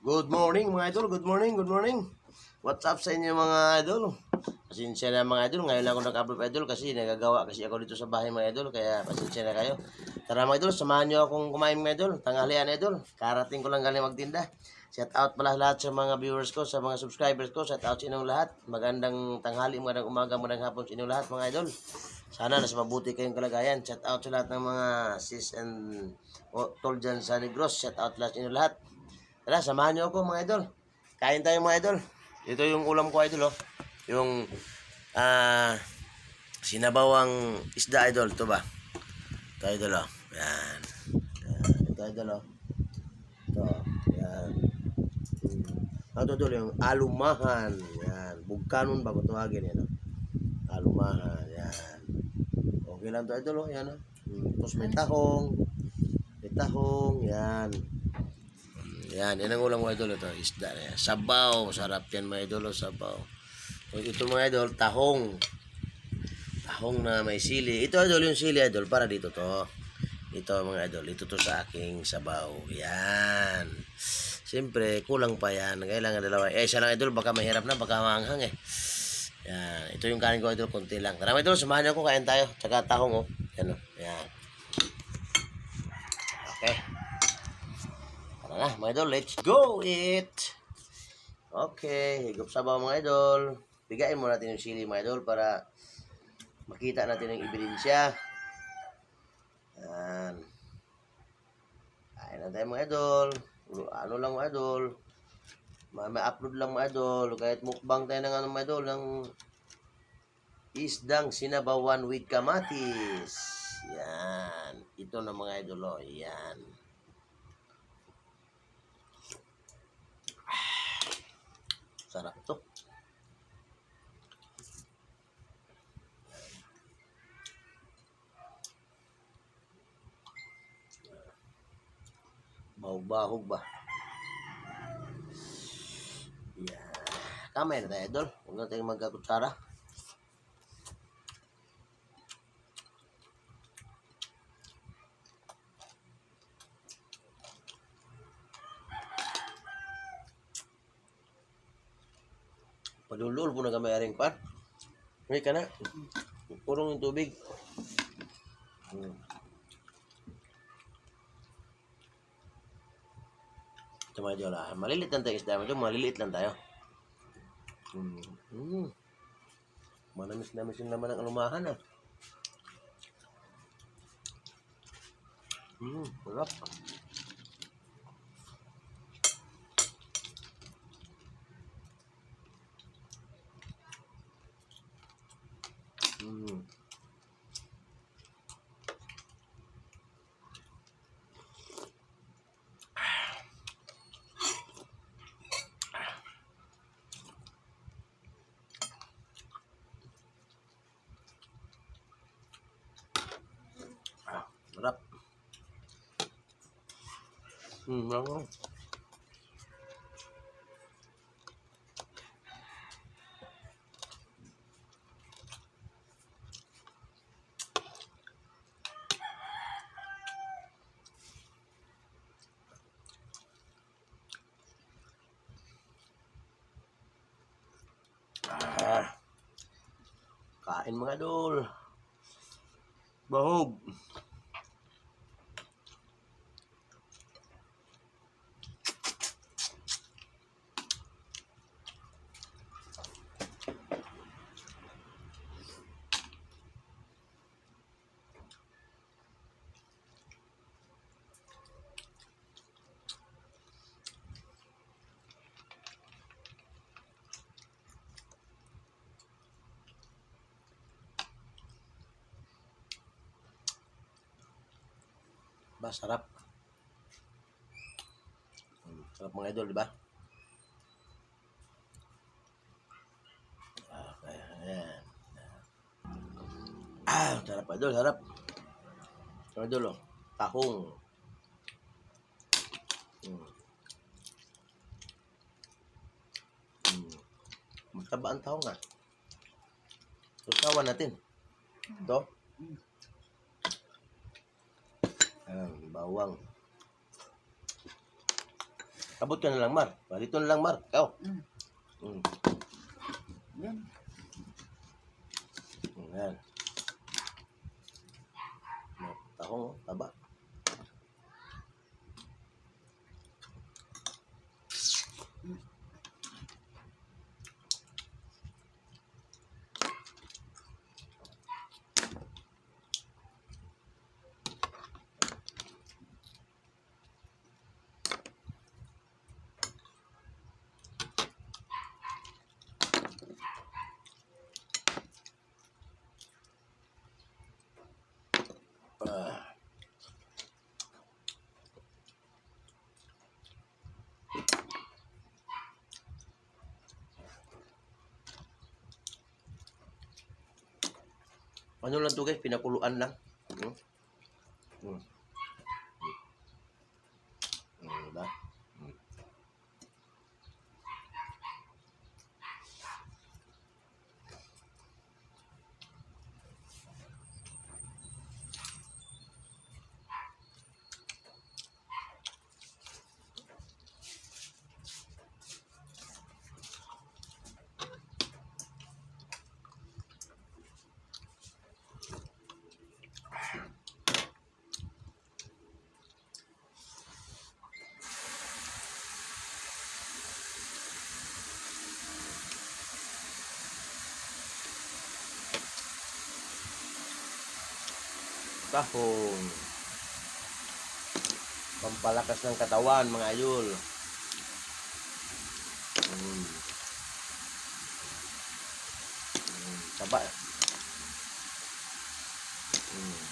Good morning mga idol, good morning, good morning. What's up sa inyo mga idol? Pasensya na mga idol, ngayon lang ako nag-upload idol kasi nagagawa kasi ako dito sa bahay mga idol, kaya pasensya na kayo. Tara mga idol, samahan nyo akong kumain mga idol, tanghalian idol. Karating ko lang galing magtinda. Shout out pala lahat sa mga viewers ko, sa mga subscribers ko, shout out sa inyong lahat. Magandang tanghali, magandang umaga, magandang hapon sa inyong lahat mga idol. Sana nasa mabuti kayong kalagayan. Shout out sa lahat ng mga sis and tol dyan sa Negros. Shout out lahat sa inyong lahat. Tara, samahan niyo ako mga idol. Kain tayo mga idol. Ito yung ulam ko idol, oh. Yung sinabawang isda idol, ito ba? Ito idol, oh. Yan. Ito idol, oh. Ito, yan. Ito idol, yung alumahan. Yan. Bugkanon ba kung tawagin yan, oh. Alumahan, yan. Okay lang ito idol, oh. Yan, oh. Tapos may tahong. May tahong, yan. Yan, yan ang ulam mga idol, ito, isda na yan. Sabaw, sarap yan mga idol, sabaw. Ito mga idol, tahong. Tahong na may sili. Ito idol, yung sili idol, para dito to. Ito mga idol, ito to sa aking sabaw. Yan. Siyempre, kulang pa yan. Kailangan dalawa. Isa lang idol, baka mahirap na, baka maanghang eh. Yan, ito yung kanin ko idol, konti lang. Tara mga idol, samahan niyo ako, kain tayo. Tsaka tahong, oh. Yan, oh. Yan. Okay. Tara na, mga idol, let's go eat! Okay, higop sabaw mga idol. Bigayin mo natin yung sili mga idol para makita natin yung ebidensya. Yan. Kain na tayo mga idol. Ano lang mga idol. May upload lang mga idol. Kahit mukbang tayo ng ano mga idol, ng isdang sinabawan with kamatis. Yan. Ito na mga idol, oh. Yan. Sarap to. Bahog-bahog ba? Yan. Kamay na tayo, idol. Huwag na tayong magkakutsara. Padulol po na kami aring pa. May ka na. Purong yung tubig. Ito mga idol, malilit lang tayo isda. Maliliit lang tayo. Manamis-namis yung naman ang alumahan, ah. Sarap. Sarap. Lang. Kain mga idol. Bahog. Ba, sarap. Sarap mga idol, di ba? Ayan. Sarap idol, sarap. Sarap idol, oh. Tahong. Mataba ang tahong, ah. Tusawan natin. Ito. Bawang. Abot ka na lang, Mar. Dito na lang, Mar. Ikaw. Mm. Mm. Yan. Yan. Tahong, oh. Taba. Ah. Ano lang to guys, pinakuluan lang. Hmm? Hmm. Diba? Hmm. Tahong. Pampalakas ng katawan, mga ayol. Hmm. Hmm. Taba. Hmm.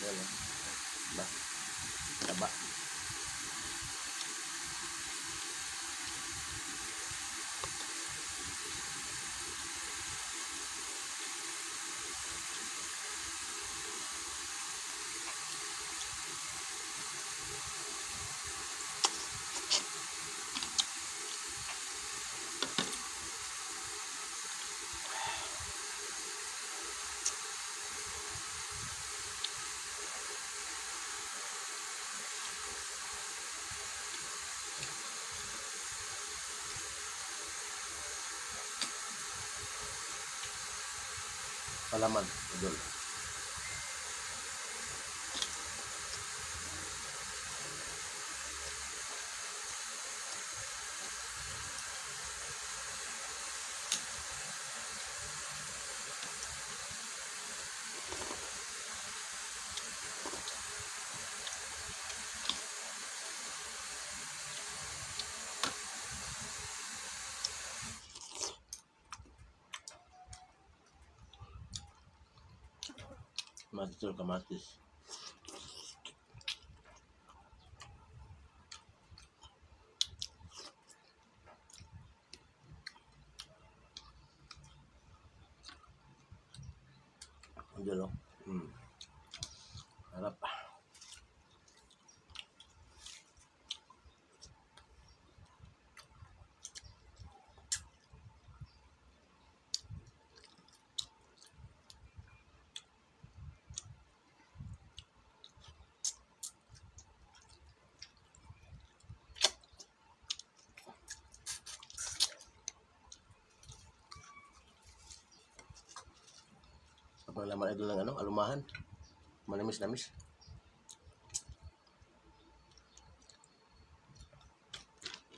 Yan, oh. Diba? Taba. Palaman, idol. Master kamatis. Idol, oh. Hmm. Harap. Ang laman idol ng ano, alumahan. Manamis-namis.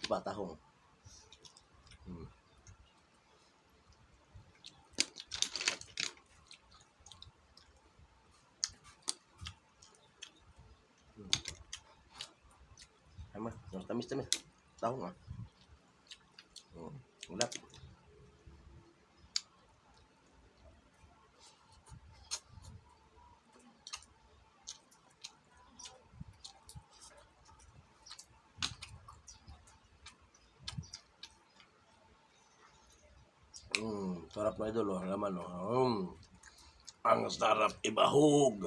Batahong. Hmm. Tama, tamis-tamis. Tahong ah. Hmm. Ulap. Sarap na idol, oh. Laman, oh. Ang sarap ibahog.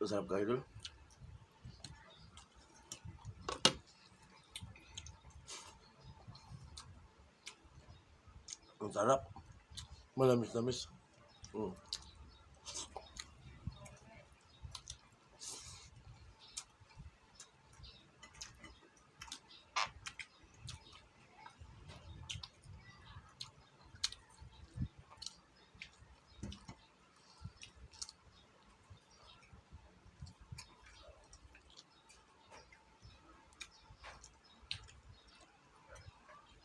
Masarap ka, idol. Ang sarap. Malamis-lamis. Mm.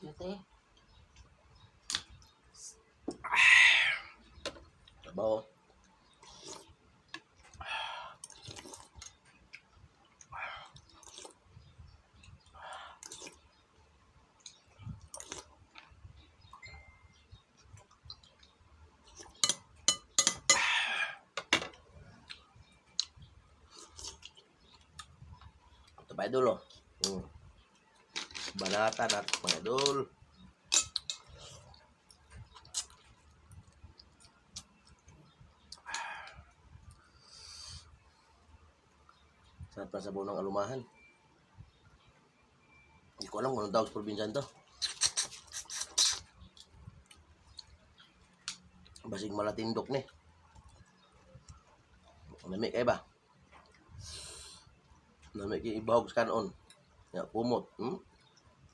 Ate, Sabaw. Ito pa, idol, oh. Mm. Banatan at mga idol. Sarap na sabaw ng alumahan. Hindi ko alam kung anong tawag sa probinsyan to. Basig malatindok ni. Nami kay ba? Nami kay ibahog sa kanon. Ya, pumot.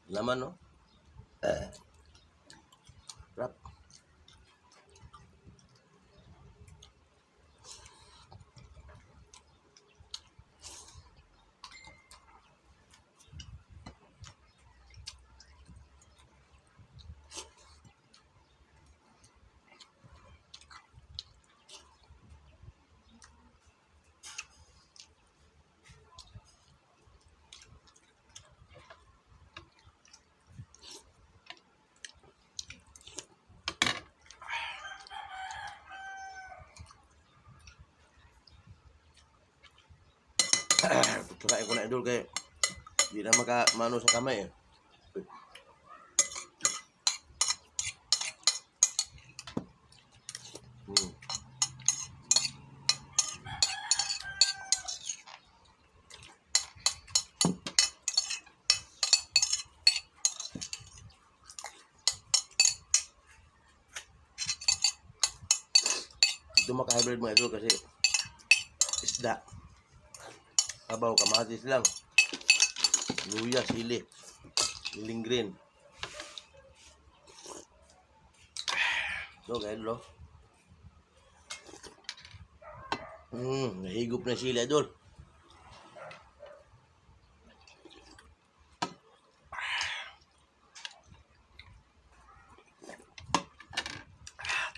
Laman, no? Rap. Kakain ko na, idol, kay hindi na mano sa kamay eh. Hmm. Ito maka-hybrid mga idol kasi isda. Sabaw, kamatis lang. Luya, sili. Siling green. So, guys, lo. Nahigop na sili, idol.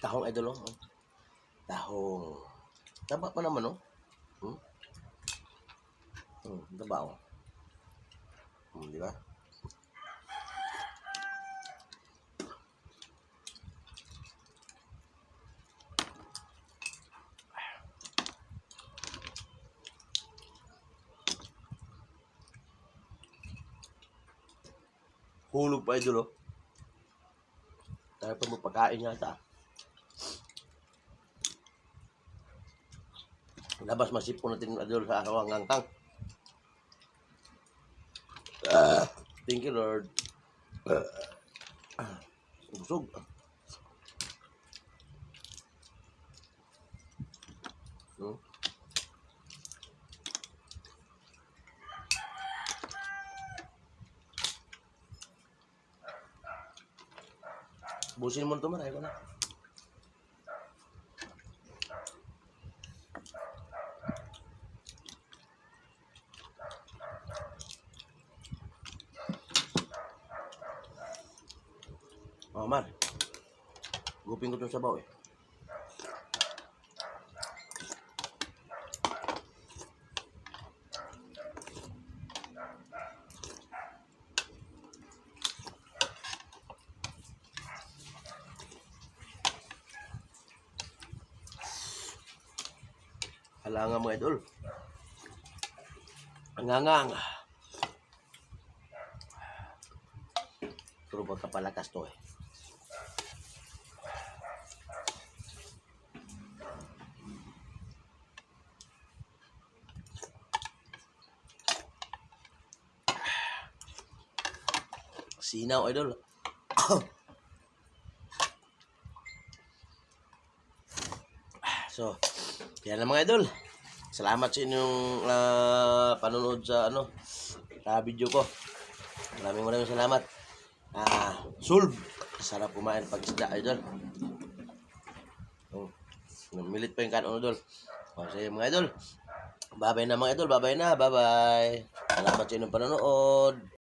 Tahong, idol, oh. Tahong. Taba pa naman, oh. Taba, oh. Di ba? Hulog pa, idol, oh. Tayo pa magpakain yata. Labas masipon natin, idol, sa akawang angkang. Thank you, Lord. Busog. Busin mo ito, maray ko na. Oh, Mar. Gupin ko itong sabaw eh. Halangan mga idol. Angangang. Pero pagkapalakas to eh. Sinaw, idol. So, kaya na mga idol. Salamat sa inyong panonood sa video ko. Maraming salamat. Sulb. Sarap kumain pag isda, idol. Milit pa yung kanon, idol. Sige mga idol. Babay na mga idol. Babay na. Bye-bye. Salamat sa inyong panonood.